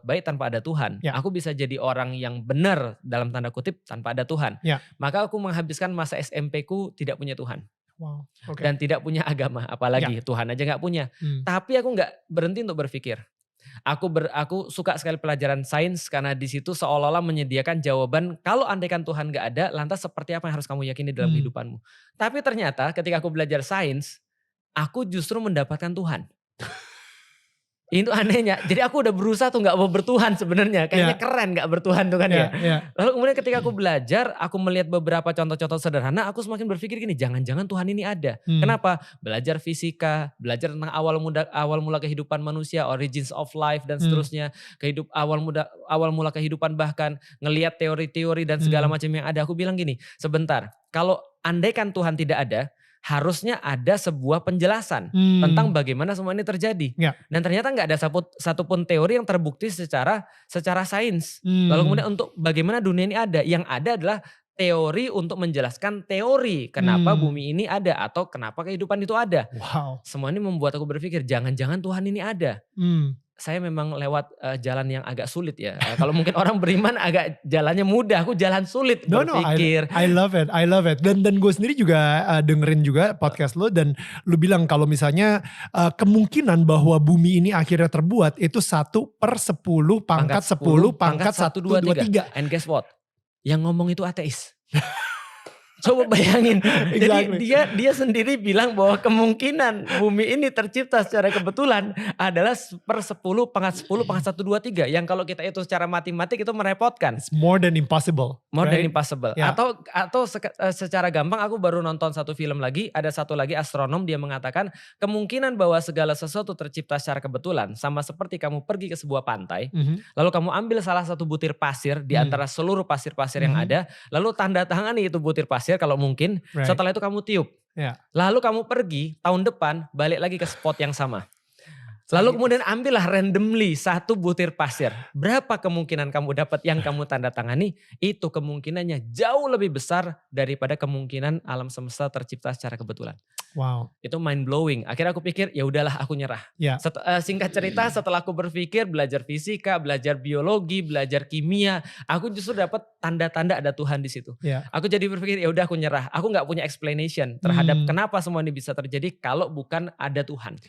berbuat baik tanpa ada Tuhan. Ya. Aku bisa jadi orang yang benar dalam tanda kutip tanpa ada Tuhan. Ya. Maka aku menghabiskan masa SMP-ku tidak punya Tuhan. Wow. Oke. Dan tidak punya agama, apalagi Tuhan aja gak punya. Tapi aku gak berhenti untuk berpikir. Aku suka sekali pelajaran sains karena di situ seolah-olah menyediakan jawaban kalau andaikan Tuhan gak ada, lantas seperti apa yang harus kamu yakini dalam kehidupanmu. Tapi ternyata ketika aku belajar sains, aku justru mendapatkan Tuhan. Itu anehnya. Jadi aku udah berusaha tuh gak mau bertuhan sebenarnya. Kayaknya keren gak bertuhan tuh kan ya. Lalu kemudian ketika aku belajar, aku melihat beberapa contoh-contoh sederhana, aku semakin berpikir gini, jangan-jangan Tuhan ini ada. Kenapa? Belajar fisika, belajar tentang awal mula kehidupan manusia, origins of life dan seterusnya. Awal mula kehidupan, bahkan ngelihat teori-teori dan segala macam yang ada. Aku bilang gini, sebentar, kalau andaikan Tuhan tidak ada, harusnya ada sebuah penjelasan tentang bagaimana semua ini terjadi. Dan ternyata nggak ada satupun teori yang terbukti secara sains. Lalu kemudian untuk bagaimana dunia ini ada, yang ada adalah teori untuk menjelaskan teori kenapa bumi ini ada atau kenapa kehidupan itu ada. Wow. Semua ini membuat aku berpikir jangan-jangan Tuhan ini ada. Saya memang lewat jalan yang agak sulit ya. Kalau mungkin orang beriman agak jalannya mudah, aku jalan sulit berpikir. I love it. Dan gue sendiri juga dengerin juga podcast lo dan lo bilang kalau misalnya kemungkinan bahwa bumi ini akhirnya terbuat itu 1/10 pangkat 10 pangkat 1, 2, 3. And guess what? Yang ngomong itu ateis. Coba bayangin, jadi dia sendiri bilang bahwa kemungkinan bumi ini tercipta secara kebetulan adalah 1/10 pangkat 10 pangkat 1, 2, 3. Yang kalau kita itu secara matematik itu merepotkan. It's more than impossible. More than impossible. Atau secara gampang aku baru nonton satu film lagi, ada satu lagi astronom dia mengatakan kemungkinan bahwa segala sesuatu tercipta secara kebetulan sama seperti kamu pergi ke sebuah pantai, lalu kamu ambil salah satu butir pasir di antara seluruh pasir-pasir yang ada, lalu tanda tangani itu butir pasir kalau mungkin, setelah itu kamu tiup. Lalu kamu pergi tahun depan balik lagi ke spot yang sama. Lalu kemudian ambillah randomly satu butir pasir. Berapa kemungkinan kamu dapat yang kamu tanda tangani? Itu kemungkinannya jauh lebih besar daripada kemungkinan alam semesta tercipta secara kebetulan. Wow. Itu mind blowing. Akhirnya aku pikir ya udahlah aku nyerah. Singkat cerita setelah aku berpikir, belajar fisika, belajar biologi, belajar kimia, aku justru dapat tanda-tanda ada Tuhan di situ. Aku jadi berpikir ya udah aku nyerah. Aku nggak punya explanation terhadap kenapa semua ini bisa terjadi kalau bukan ada Tuhan.